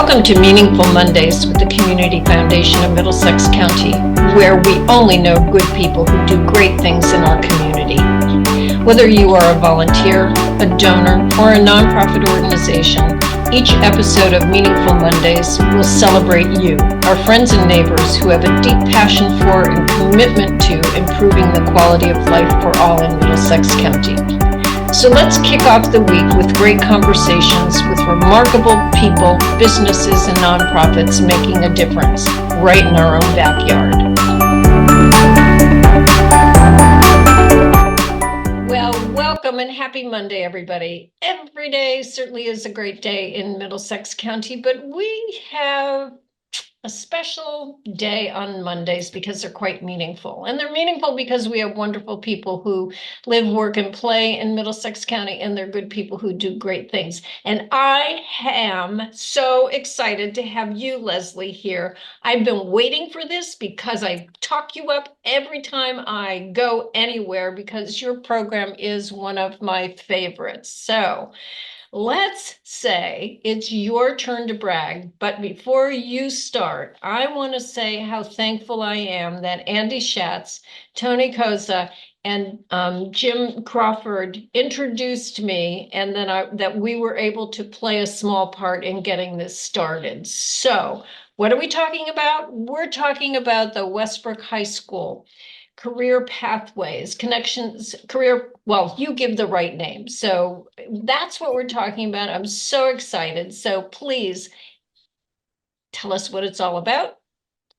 Welcome to Meaningful Mondays with the Community Foundation of Middlesex County, where we only know good people who do great things in our community. Whether you are a volunteer, a donor, or a nonprofit organization, each episode of Meaningful Mondays will celebrate you, our friends and neighbors who have a deep passion for and commitment to improving the quality of life for all in Middlesex County. So let's kick off the week with great conversations with remarkable people, businesses, and nonprofits making a difference right in our own backyard. Well, welcome and happy Monday, everybody. Every day certainly is a great day in Middlesex County, but we have a special day on Mondays because they're quite meaningful. And they're meaningful because we have wonderful people who live, work, and play in Middlesex County, and they're good people who do great things. And I am so excited to have you, Leslie, here. I've been waiting for this because I talk you up every time I go anywhere because your program is one of my favorites. So let's say it's your turn to brag, but before you start, I want to say how thankful I am that Andy Schatz, Tony Koza, and Jim Crawford introduced me, and then that we were able to play a small part in getting this started. So what are we talking about? We're talking about the Westbrook High School career pathways, connections, well, you give the right name. So that's what we're talking about. I'm so excited. So please tell us what it's all about.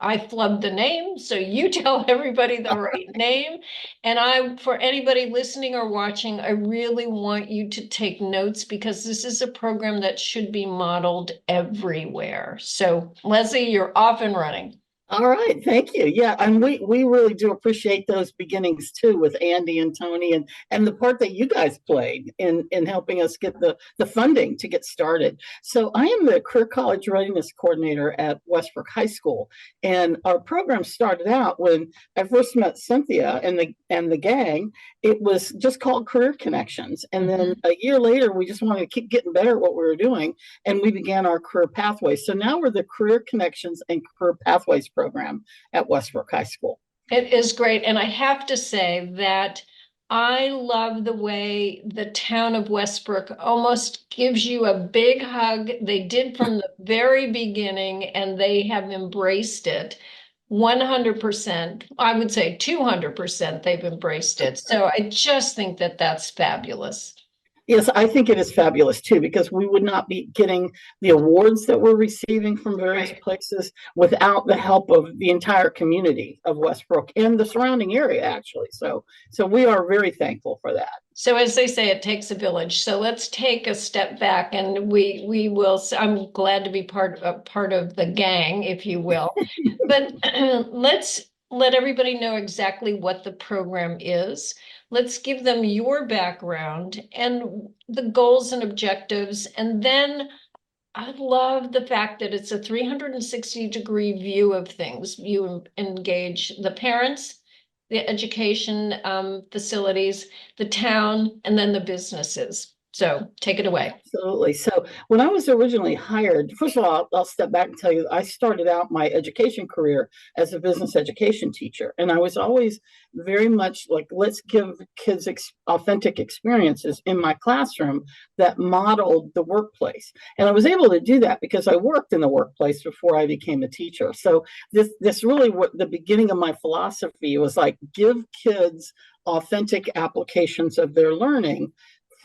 I flubbed the name, so you tell everybody the right name. And for anybody listening or watching, I really want you to take notes because this is a program that should be modeled everywhere. So Leslie, you're off and running. All right, thank you. Yeah, and we really do appreciate those beginnings too with Andy and Tony and the part that you guys played in helping us get the funding to get started. So I am the Career College Readiness Coordinator at Westbrook High School, and our program started out when I first met Cynthia and the gang. It was just called Career Connections, and then a year later we just wanted to keep getting better at what we were doing, and we began our Career Pathways. So now we're the Career Connections and Career Pathways program at Westbrook High School. It is great. And I have to say that I love the way the town of Westbrook almost gives you a big hug. They did from the very beginning, and they have embraced it 100%. I would say 200% they've embraced it. So I just think that that's fabulous. Yes, I think it is fabulous too, because we would not be getting the awards that we're receiving from various places without the help of the entire community of Westbrook and the surrounding area, actually. So we are very thankful for that. So as they say, it takes a village. So let's take a step back, and we will. I'm glad to be part of the gang, if you will. But let's let everybody know exactly what the program is. Let's give them your background and the goals and objectives. And then I love the fact that it's a 360-degree view of things. You engage the parents, the education facilities, the town, and then the businesses. So take it away. Absolutely. So when I was originally hired, first of all, I'll step back and tell you, I started out my education career as a business education teacher. And I was always very much like, let's give kids authentic experiences in my classroom that modeled the workplace. And I was able to do that because I worked in the workplace before I became a teacher. So this really, what the beginning of my philosophy was like, give kids authentic applications of their learning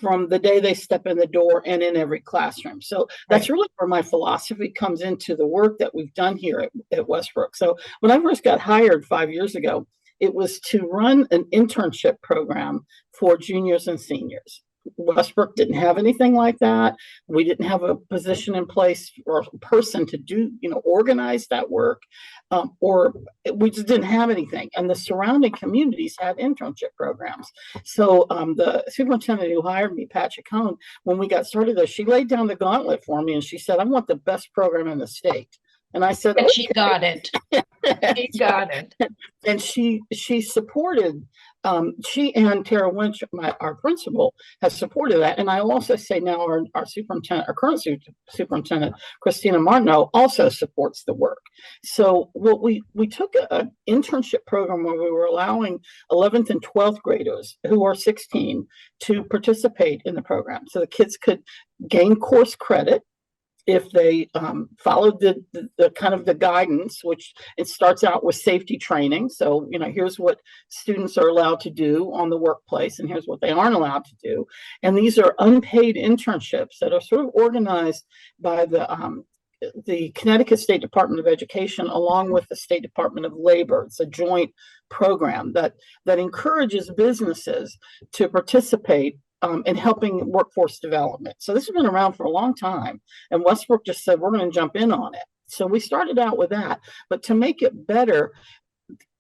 from the day they step in the door and in every classroom. So that's really where my philosophy comes into the work that we've done here at Westbrook. So when I first got hired 5 years ago, it was to run an internship program for juniors and seniors. Westbrook didn't have anything like that. We didn't have a position in place or a person to do, organize that work, or we just didn't have anything. And the surrounding communities had internship programs. So the superintendent who hired me, Pat Chacon, when we got started there, she laid down the gauntlet for me and she said, I want the best program in the state. And I said, and okay. She got it. She got it. And she supported She and Tara Winch, our principal, has supported that. And I also say now our superintendent, our current superintendent, Christina Martineau, also supports the work. So what we took an internship program where we were allowing 11th and 12th graders who are 16 to participate in the program. So the kids could gain course credit if they followed the kind of the guidance, which it starts out with safety training. So, here's what students are allowed to do on the workplace, and here's what they aren't allowed to do. And these are unpaid internships that are sort of organized by the Connecticut State Department of Education, along with the State Department of Labor. It's a joint program that encourages businesses to participate in helping workforce development. So this has been around for a long time, and Westbrook just said, we're going to jump in on it. So we started out with that, but to make it better,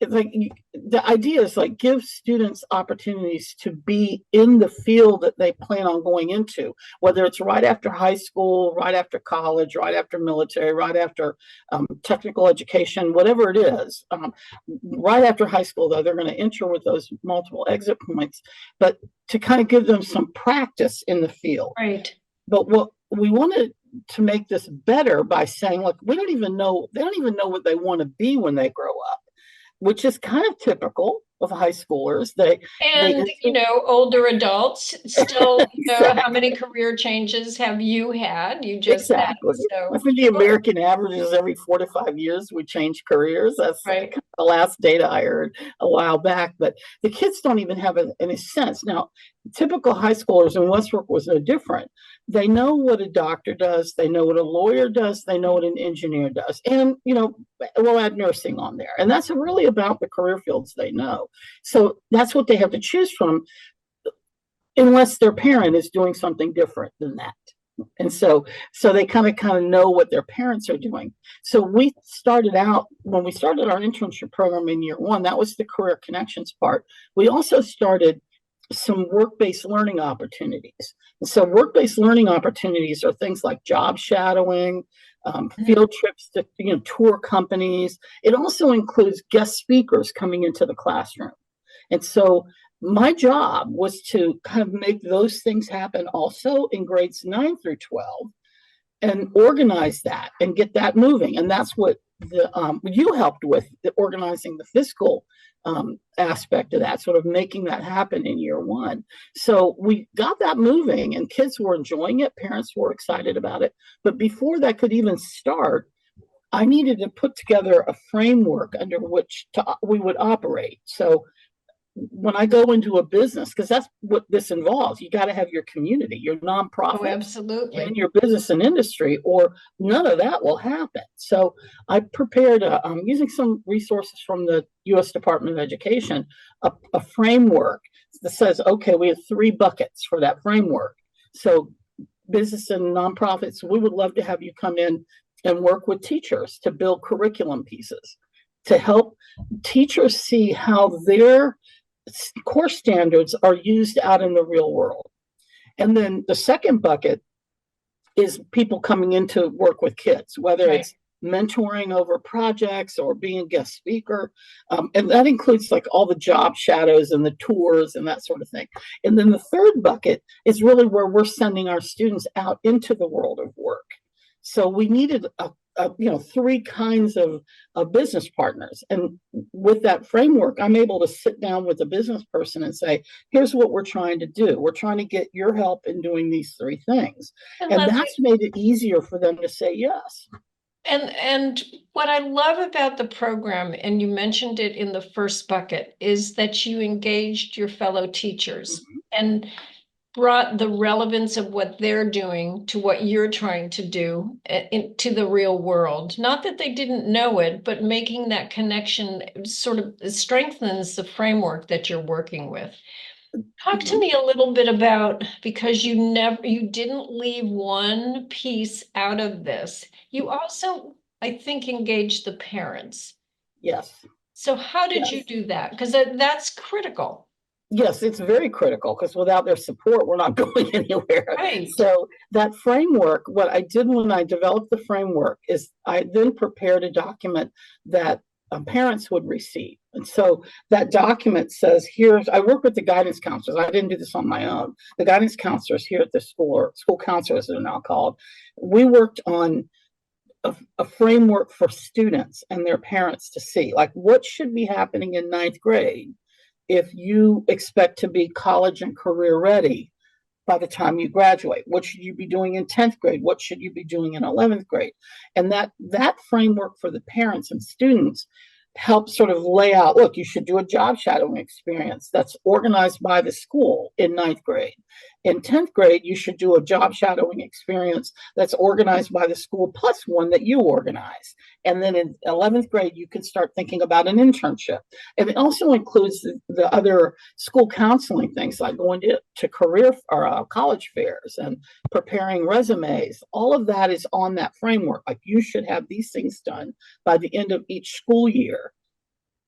the idea is give students opportunities to be in the field that they plan on going into, whether it's right after high school, right after college, right after military, right after technical education, whatever it is. Right after high school, though, they're going to enter with those multiple exit points, but to kind of give them some practice in the field. Right. But what we wanted to make this better by saying, look, they don't even know what they want to be when they grow up, which is kind of typical of high schoolers. Older adults still, exactly. How many career changes have you had? You just exactly. I think the American average is every 4 to 5 years we change careers. That's right. Kind of the last data I heard a while back. But the kids don't even have any sense. Now, typical high schoolers, and Westbrook was no different. They know what a doctor does. They know what a lawyer does. They know what an engineer does. And, we'll add nursing on there. And that's really about the career fields they know. So that's what they have to choose from, unless their parent is doing something different than that. And so they kind of know what their parents are doing. So we started out, when we started our internship program in year one, that was the career connections part. We also started some work-based learning opportunities. And so work-based learning opportunities are things like job shadowing, field trips to tour companies. It also includes guest speakers coming into the classroom. And so my job was to kind of make those things happen also in grades 9 through 12 and organize that and get that moving. And that's what you helped with, organizing the fiscal aspect of that, sort of making that happen in year one. So we got that moving, and kids were enjoying it. Parents were excited about it. But before that could even start, I needed to put together a framework under which we would operate. So when I go into a business, because that's what this involves, you got to have your community, your nonprofit, absolutely, and your business and industry, or none of that will happen. So I prepared, using some resources from the U.S. Department of Education, a framework that says, okay, we have 3 buckets for that framework. So business and nonprofits, we would love to have you come in and work with teachers to build curriculum pieces to help teachers see how their course standards are used out in the real world. And then the second bucket is people coming in to work with kids, whether it's mentoring over projects or being a guest speaker. And that includes all the job shadows and the tours and that sort of thing. And then the third bucket is really where we're sending our students out into the world of work. So we needed 3 kinds of business partners. And with that framework, I'm able to sit down with a business person and say, here's what we're trying to do. We're trying to get your help in doing these 3 things. And that's made it easier for them to say yes. And what I love about the program, and you mentioned it in the first bucket, is that you engaged your fellow teachers and brought the relevance of what they're doing to what you're trying to do into the real world. Not that they didn't know it, but making that connection sort of strengthens the framework that you're working with. Talk to me a little bit about, because you didn't leave one piece out of this. You also, I think, engaged the parents. Yes. So how did you do that? Because that's critical. Yes, it's very critical, because without their support, we're not going anywhere. Right. So that framework, what I did when I developed the framework is I then prepared a document that parents would receive. And so that document says, I work with the guidance counselors. I didn't do this on my own. The guidance counselors here at the school, or school counselors they're now called, we worked on a framework for students and their parents to see, like, what should be happening in ninth grade if you expect to be college and career ready by the time you graduate. What should you be doing in 10th grade? What should you be doing in 11th grade? And that framework for the parents and students helps sort of lay out, look, you should do a job shadowing experience that's organized by the school in ninth grade. In 10th grade, you should do a job shadowing experience that's organized by the school plus one that you organize. And then in 11th grade, you can start thinking about an internship. And it also includes the other school counseling things, like going to career or college fairs and preparing resumes. All of that is on that framework. Like, you should have these things done by the end of each school year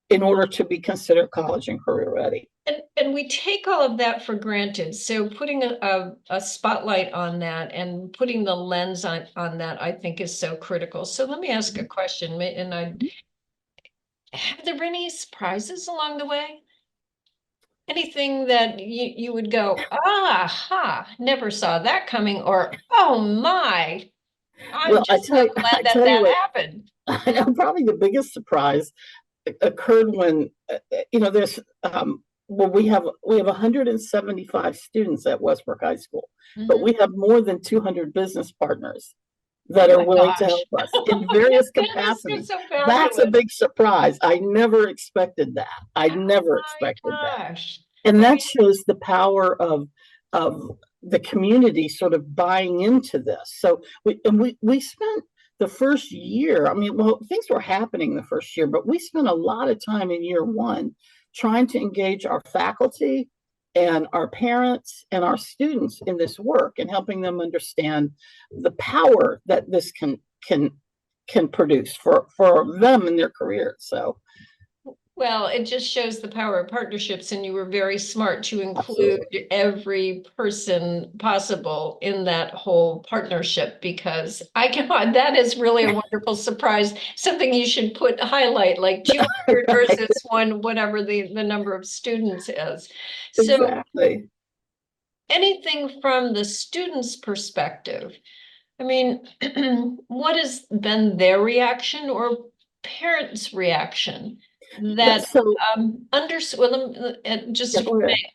in order to be considered college and career ready. And we take all of that for granted. So putting a spotlight on that and putting the lens on that, I think, is so critical. So let me ask a question. And have there been any surprises along the way? Anything that you would go, never saw that coming, or, oh my, I'm just so glad that happened. I know probably the biggest surprise occurred when, there's, well, we have 175 students at Westbrook High School, but we have more than 200 business partners that are willing to help us in various capacities. So that's a big surprise. I never expected that. I never expected that. And that shows the power of the community sort of buying into this. So we spent the first year, things were happening the first year, but we spent a lot of time in year one trying to engage our faculty and our parents and our students in this work and helping them understand the power that this can produce for them in their careers. So, well, it just shows the power of partnerships, and you were very smart to include every person possible in that whole partnership, because that is really a wonderful surprise. Something you should highlight, like 200 versus one, whatever the number of students is. So exactly. Anything from the student's perspective, what has been their reaction or parents' reaction that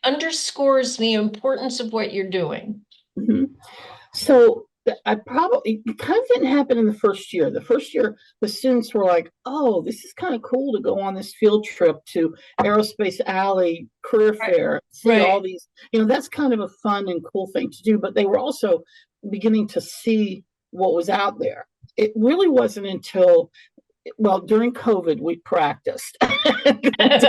underscores the importance of what you're doing? Mm-hmm. So it kind of didn't happen in the first year. The first year, the students were like, oh, this is kind of cool to go on this field trip to Aerospace Alley career fair, see all these, that's kind of a fun and cool thing to do. But they were also beginning to see what was out there. It really wasn't until, during COVID, we practiced. Yes,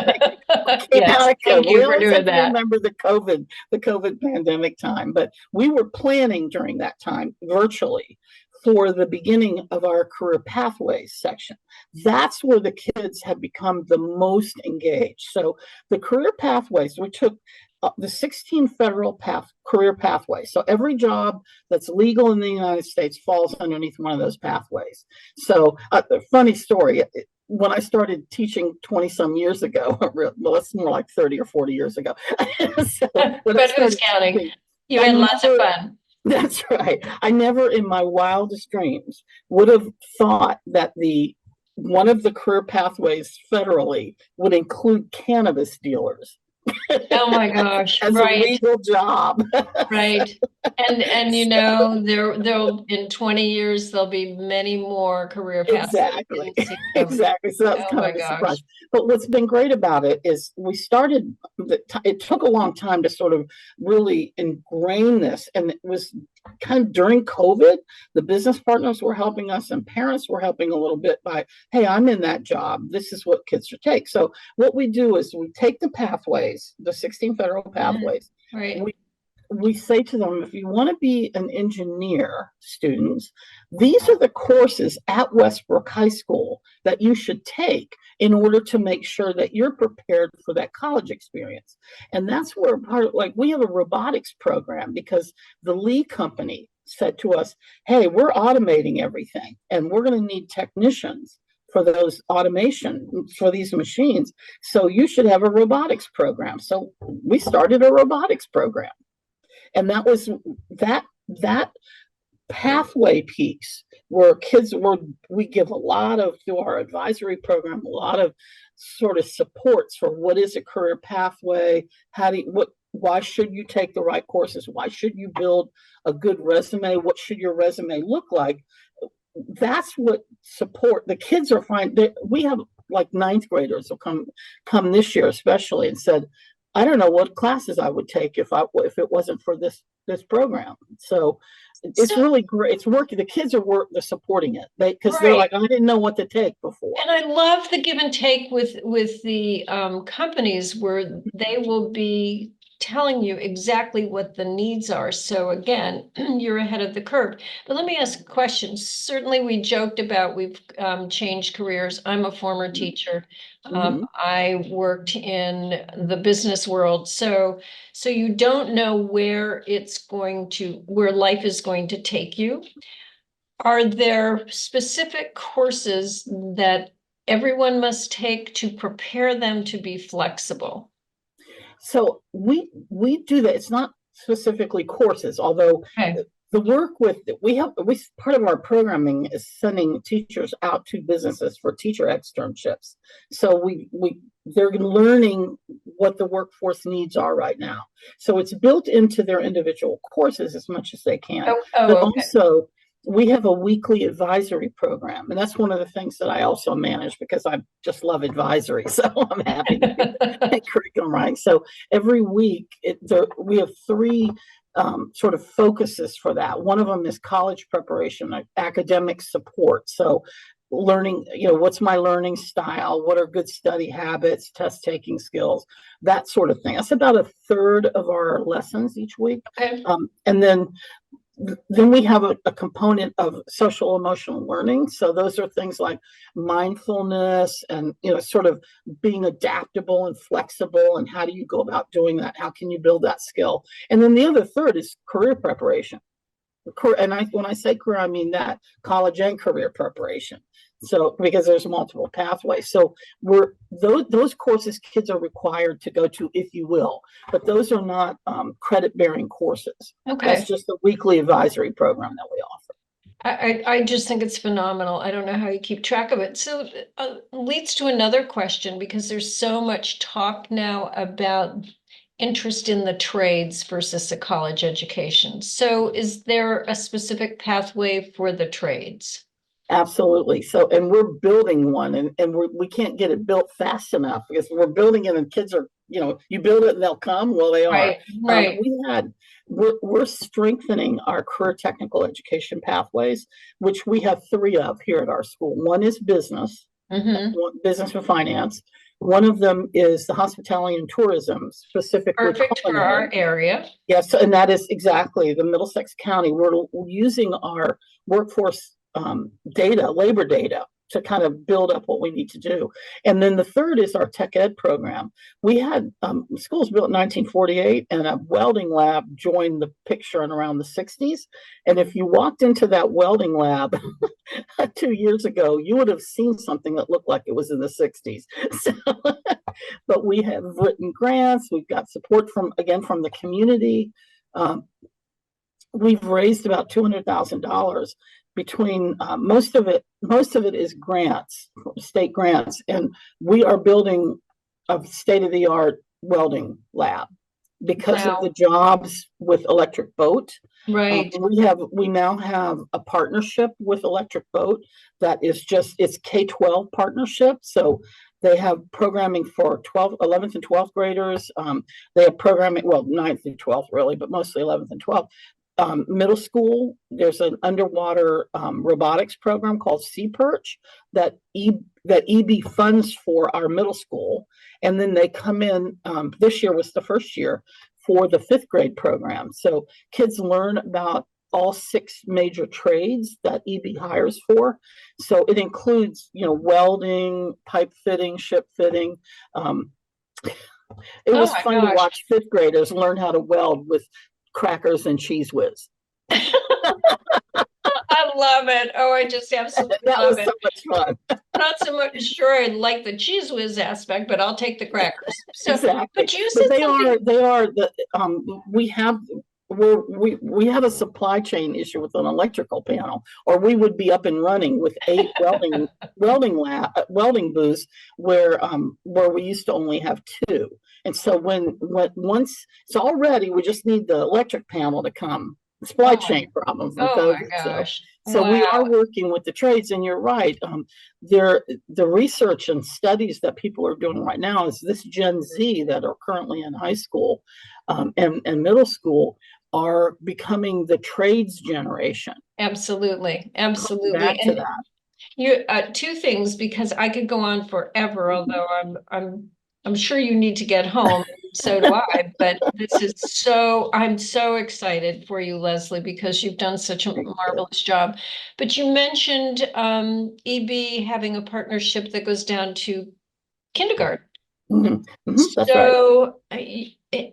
thank you for doing that. Remember the COVID pandemic time, but we were planning during that time virtually for the beginning of our career pathways section. That's where the kids have become the most engaged. So the career pathways, we took the 16 federal career pathways. So every job that's legal in the United States falls underneath one of those pathways. So funny story, when I started teaching 20 some years ago, well, it's more like 30 or 40 years ago. But who's counting? You had lots of fun. That's right. I never in my wildest dreams would have thought that one of the career pathways federally would include cannabis dealers. Oh my gosh! As a legal job, right? And there'll in 20 years there'll be many more career paths. Exactly. So that's kind of a surprise. But what's been great about it is we started. It took a long time to sort of really ingrain this, and it was kind of during COVID. The business partners were helping us, and parents were helping a little bit by, hey, I'm in that job. This is what kids should take. So what we do is we take the pathways, the 16 federal pathways. Right. We say to them, if you want to be an engineer, students, these are the courses at Westbrook High School that you should take in order to make sure that you're prepared for that college experience. And that's where we have a robotics program, because the Lee company said to us, hey, we're automating everything and we're going to need technicians for those automation for these machines. So you should have a robotics program. So we started a robotics program. And that was that pathway piece where we give a lot of, through our advisory program, a lot of sort of supports for what is a career pathway, why should you take the right courses, why should you build a good resume, what should your resume look like. That's what support the kids are finding. We have like ninth graders will come this year especially and said, I don't know what classes I would take if it wasn't for this program. So it's really great. It's working. The kids they're supporting it because they're like, I didn't know what to take before. And I love the give and take with the companies where they will be telling you exactly what the needs are. So again, you're ahead of the curve. But let me ask a question. Certainly we joked about we've changed careers. I'm a former teacher. I worked in the business world. So you don't know where life is going to take you. Are there specific courses that everyone must take to prepare them to be flexible? So we do that. It's not specifically courses, although the work part of our programming is sending teachers out to businesses for teacher externships. So they're learning what the workforce needs are right now. So it's built into their individual courses as much as they can. But also we have a weekly advisory program, and that's one of the things that I also manage because I just love advisory. So I'm happy to do curriculum writing. So every week we have three sort of focuses for that. One of them is college preparation, academic support. So learning, what's my learning style? What are good study habits, test taking skills, that sort of thing. That's about a third of our lessons each week. And then we have a component of social emotional learning. So those are things like mindfulness and, sort of being adaptable and flexible. And how do you go about doing that? How can you build that skill? And then the other third is career preparation. And when I say career, I mean that college and career preparation. So because there's multiple pathways. So those courses kids are required to go to, if you will, but those are not credit bearing courses. That's just a weekly advisory program that we offer. I just think it's phenomenal. I don't know how you keep track of it. So leads to another question, because there's so much talk now about interest in the trades versus a college education. So is there a specific pathway for the trades? Absolutely. So, and we're building one, and we can't get it built fast enough because we're building it and kids are, you build it and they'll come. Well, they are. Right. We're strengthening our career technical education pathways, which we have three of here at our school. One is business, business and finance. One of them is the hospitality and tourism, specifically perfect for our area. Yes, and that is exactly the Middlesex County. We're using our workforce labor data to kind of build up what we need to do. And then the third is our tech ed program. We had schools built in 1948, and a welding lab joined the picture in around the 60s. And if you walked into that welding lab 2 years ago, you would have seen something that looked like it was in the 60s. So, but we have written grants. We've got support from the community. We've raised about $200,000 between most of it is grants, state grants, and we are building a state-of-the-art welding lab because of the jobs with Electric Boat. Right. We now have a partnership with Electric Boat that is it's K-12 partnership. So they have programming for 11th and 12th graders. They have programming, 9th and 12th really, but mostly 11th and 12th. Middle school, there's an underwater robotics program called Sea Perch that EB funds for our middle school. And then they come in, this year was the first year for the 5th grade program. So kids learn about all 6 major trades that EB hires for. So it includes, welding, pipe fitting, ship fitting. It was fun to watch 5th graders learn how to weld with crackers and cheese whiz. I I love it. Oh, I just absolutely That love was it. so much fun. Not so much sure I like the cheese whiz aspect, but I'll take the crackers. So, Exactly. but you But said something. they are the we have a supply chain issue with an electrical panel, or we would be up and running with 8 welding booths where we used to only have 2. And so when once it's all ready, we just need the electric panel to come. Supply chain problem from Oh my COVID. gosh. So we are Wow. working with the trades, and you're right. The research and studies that people are doing right now is this Gen Z that are currently in high school and middle school are becoming the trades generation. Absolutely. Coming Absolutely. back to And that. you two things, because I could go on forever, although I'm sure you need to get home. So do I, but I'm so excited for you, Leslie, because you've done such a marvelous job. But you mentioned EB having a partnership that goes down to kindergarten. That's right. So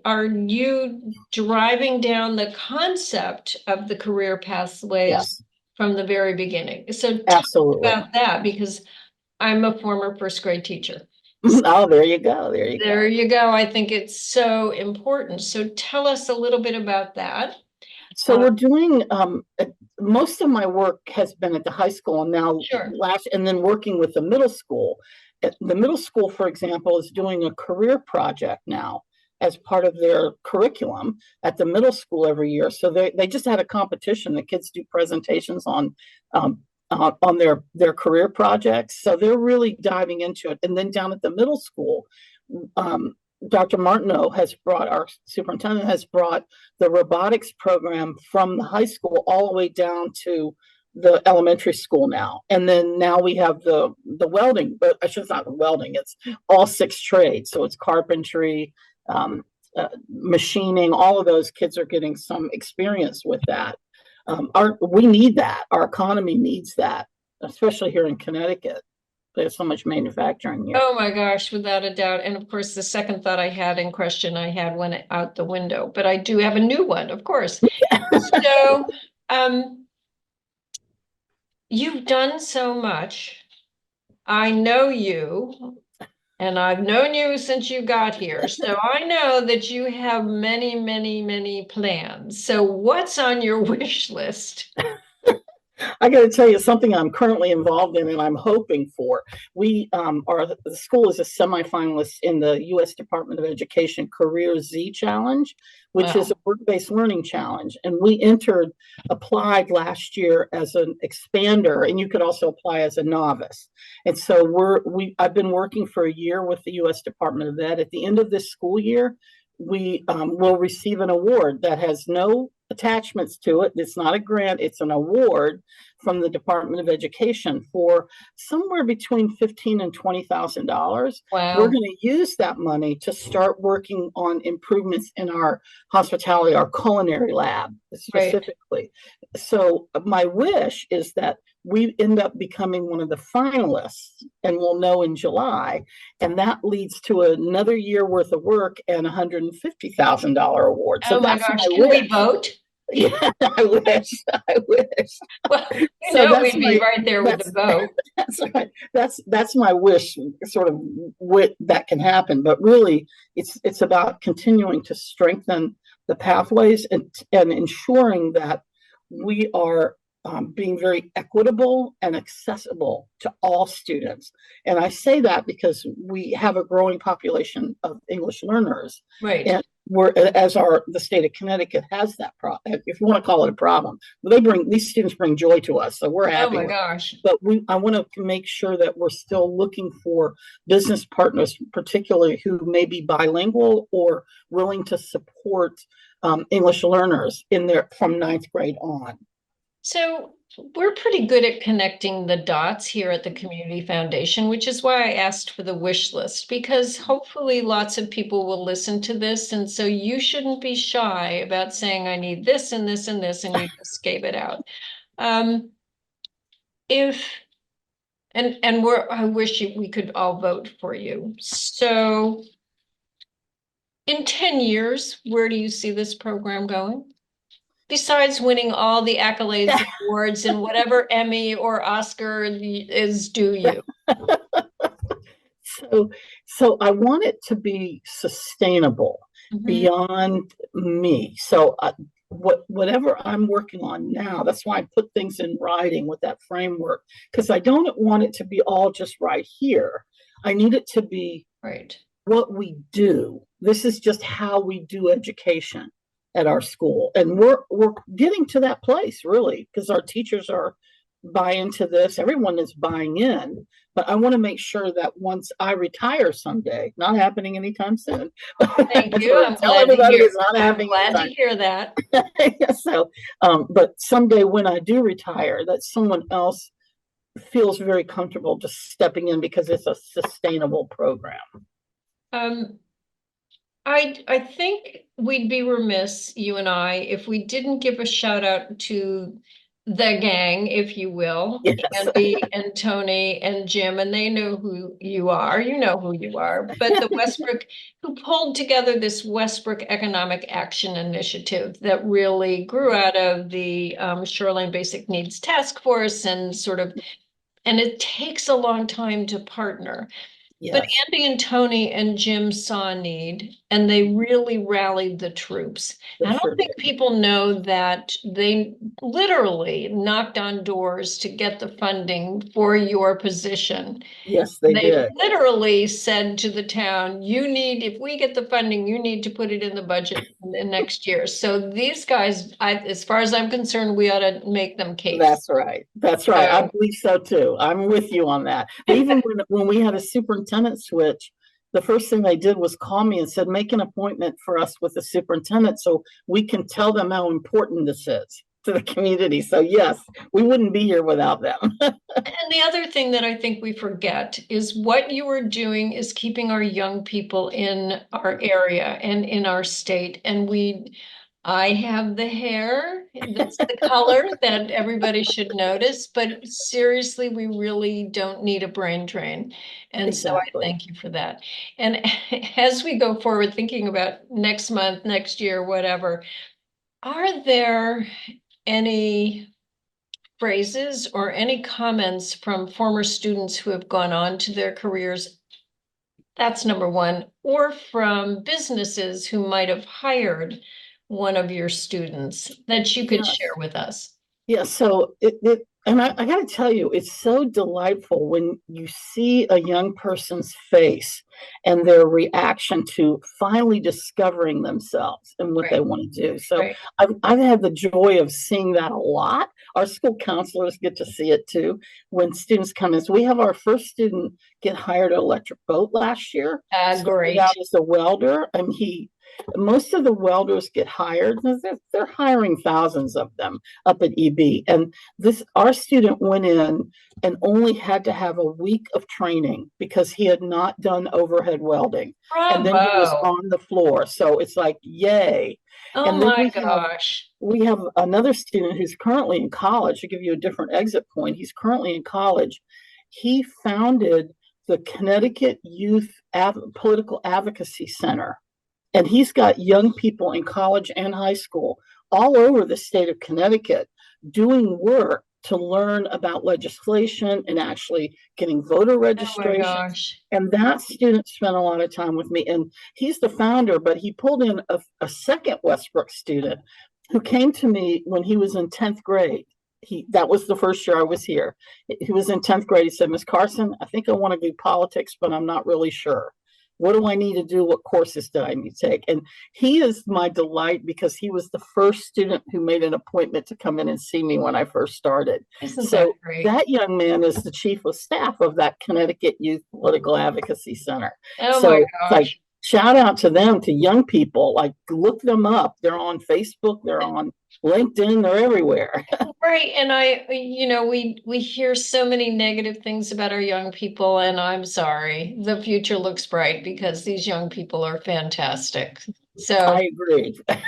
are you driving down the concept of the career pathways Yes, from the very beginning? So tell me absolutely. about that, because I'm a former first grade teacher. Oh, there you go. There you There go. you go. I think it's so important. So tell us a little bit about that. So we're doing most of my work has been at the high school, and now Sure. and then working with the middle school. The middle school, for example, is doing a career project now as part of their curriculum at the middle school every year. So they just had a competition. The kids do presentations on their career projects. So they're really diving into it. And then down at the middle school, um, Dr. Martineau our superintendent has brought the robotics program from the high school all the way down to the elementary school now. And then now we have the welding, but I should not the welding, it's all 6 trades. So it's carpentry, machining, all of those kids are getting some experience with that. We need that. Our economy needs that, especially here in Connecticut. There's so much manufacturing here. Oh my gosh, without a doubt. And of course, the second thought I had in question I had went out the window, but I do have a new one, of course. So, you've done so much. I know you, and I've known you since you got here. So I know that you have many, many, many plans. So what's on your wish list? I got to tell you something I'm currently involved in and I'm hoping for. We the school is a semifinalist in the U.S. Department of Education Career Z Challenge, which is a Wow. work-based learning challenge. And we applied last year as an expander, and you could also apply as a novice. And so I've been working for a year with the U.S. Department of Ed. At the end of this school year, we will receive an award that has no attachments to it. It's not a grant, it's an award from the Department of Education for somewhere between $15,000 and $20,000. We're Wow. going to use that money to start working on improvements in our hospitality, our culinary lab Right. specifically. So my wish is that we end up becoming one of the finalists, and we'll know in July. And that leads to another year worth of work and $150,000 award. So Oh my that's my gosh, can we wish. vote? Yeah, I wish. I wish. Well, So we'd be right there with the that's vote. that's right. That's my wish, sort of that can happen. But really, it's about continuing to strengthen the pathways and ensuring that we are being very equitable and accessible to all students. And I say that because we have a growing population of English learners, Right. and the state of Connecticut has that problem, if you want to call it a problem. These students bring joy to us, so we're Oh happy my with it. gosh. But I want to make sure that we're still looking for business partners, particularly who may be bilingual or willing to support English learners from 9th grade on. So we're pretty good at connecting the dots here at the Community Foundation, which is why I asked for the wish list, because hopefully lots of people will listen to this. And so you shouldn't be shy about saying, I need this and this and this, and you just gave it out. If and I wish we could all vote for you. So in 10 years, where do you see this program going? besides winning all the accolades and awards and whatever Emmy or Oscar is due you? So, so I want it to be sustainable Mhm. beyond me. So, whatever I'm working on now, that's why I put things in writing with that framework, because I don't want it to be all just right here. I need it to be Right. what we do. This is just how we do education at our school, and we're getting to that place really because our teachers are buying into this. Everyone is buying in, but I want to make sure that once I retire someday, not happening anytime soon. Thank That's you. what I tell everybody, it's not I'm happening glad to anytime. hear that. So, but someday when I do retire, that someone else feels very comfortable just stepping in because it's a sustainable program. Um, I think we'd be remiss, you and I, if we didn't give a shout out to the gang, if you will, Yes. Andy and Tony and Jim, and they know who you are. You know who you are. But the Westbrook, who pulled together this Westbrook Economic Action Initiative that really grew out of the Shoreline Basic Needs Task Force and sort of, and it takes a long time to partner. But Yes, Andy and Tony and Jim saw a need and they really rallied the troops. they I don't sure think did. people know that they literally knocked on doors to get the funding for your position. Yes, they They did. literally said to the town, you need, if we get the funding, you need to put it in the budget in the next year. So these guys, as far as I'm concerned, we ought to make them capes. That's right. That's right. I So, believe so too. I'm with you on that. Even when we had a superintendent switch, the first thing they did was call me and said, make an appointment for us with the superintendent so we can tell them how important this is to the community. So yes, we wouldn't be here without them. and the other thing that I think we forget is what you are doing is keeping our young people in our area and in our state. And I have the hair, that's the color that everybody should notice, but seriously, we really don't need a brain drain. And so I Exactly. thank you for that. And as we go forward, thinking about next month, next year, whatever, are there any phrases or any comments from former students who have gone on to their careers? That's number one. Or from businesses who might have hired one of your students that you could share Yes. with us. Yeah, so and I got to tell you, it's so delightful when you see a young person's face and their reaction to finally discovering themselves and what they Right, want to do. So right. I've had the joy of seeing that a lot. Our school counselors get to see it too when students come in. So we have our first student get hired at Electric Boat last year, started Great. out as a welder, and most of the welders get hired. They're hiring thousands of them up at EB. And this our student went in and only had to have a week of training because he had not done overhead welding. And then he was Bravo. on the floor. So it's like, yay. Oh And then my gosh. we have another student who's currently in college to give you a different exit point. He's currently in college. He founded the Connecticut Youth Political Advocacy Center, and he's got young people in college and high school all over the state of Connecticut doing work to learn about legislation and actually getting voter Oh my registrations. gosh. And that student spent a lot of time with me. And he's the founder, but he pulled in a second Westbrook student who came to me when he was in 10th grade. That was the first year I was here. He was in 10th grade. He said, Miss Carson, I think I want to do politics, but I'm not really sure. What do I need to do? What courses do I need to take? And he is my delight because he was the first student who made an appointment to come in and see me when I first started. Isn't that So great? that young man is the chief of staff of that Connecticut Youth Political Advocacy Center. Oh my So like, gosh. shout out to them, to young people, like look them up. They're on Facebook, they're on LinkedIn, they're everywhere. Right, and we hear so many negative things about our young people, and I'm sorry. The future looks bright because these young people are fantastic. So, I agree. I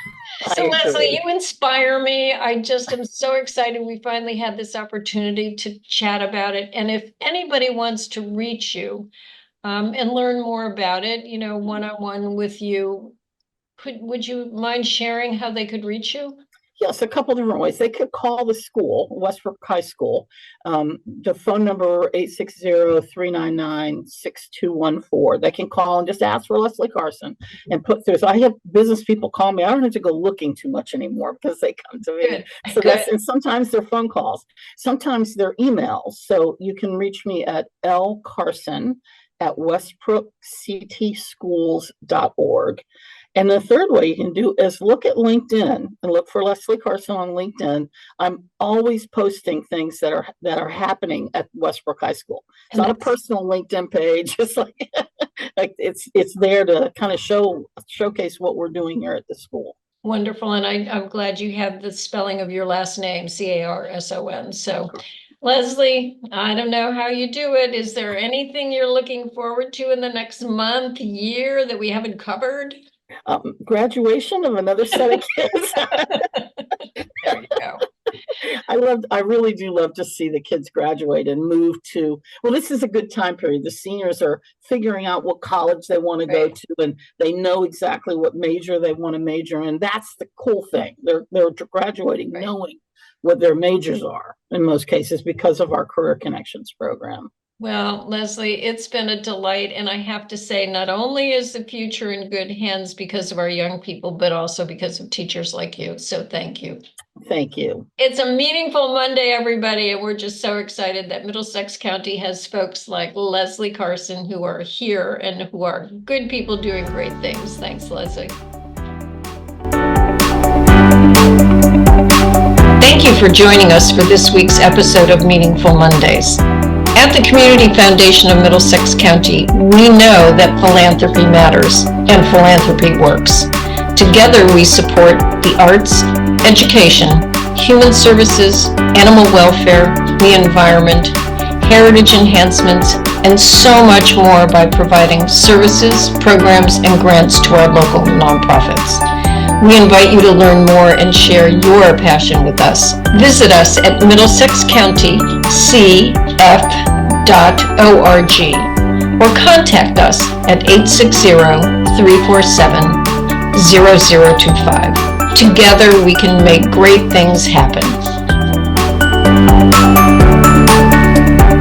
so Leslie, agree. you inspire me. I just am so excited we finally had this opportunity to chat about it. And if anybody wants to reach you, and learn more about it, one-on-one with you, would you mind sharing how they could reach you? Yes, a couple different ways. They could call the school, Westbrook High School. The phone number 860-399-6214. They can call and just ask for Leslie Carson and put through. So I have business people call me. I don't have to go looking too much anymore because they come to me. Good. So and sometimes they're phone calls, sometimes they're emails. So you can reach me at lcarson@westbrookctschools.org. And the third way you can do is look at LinkedIn and look for Leslie Carson on LinkedIn. I'm always posting things that are happening at Westbrook High School. It's not a personal LinkedIn page. It's like it's there to kind of showcase what we're doing here at the school. Wonderful. And I'm glad you have the spelling of your last name, Carson. So Leslie, I don't know how you do it. Is there anything you're looking forward to in the next month, year that we haven't covered? Graduation of another set of kids. There you go. I really do love to see the kids graduate and move to, well, this is a good time period. The seniors are figuring out what college they want to go to, and they know exactly what major they want to major in. That's the cool thing. They're graduating knowing what their majors are in most cases because of our Career Connections program. Well, Leslie, it's been a delight. And I have to say, not only is the future in good hands because of our young people, but also because of teachers like you. So thank you. Thank you. It's a meaningful Monday, everybody. And we're just so excited that Middlesex County has folks like Leslie Carson who are here and who are good people doing great things. Thanks, Leslie. Thank you for joining us for this week's episode of Meaningful Mondays. At the Community Foundation of Middlesex County, we know that philanthropy matters and philanthropy works. Together, we support the arts, education, human services, animal welfare, the environment, heritage enhancements, and so much more by providing services, programs, and grants to our local nonprofits. We invite you to learn more and share your passion with us. Visit us at Middlesex County CF.org or contact us at 860-347-0025. Together we can make great things happen.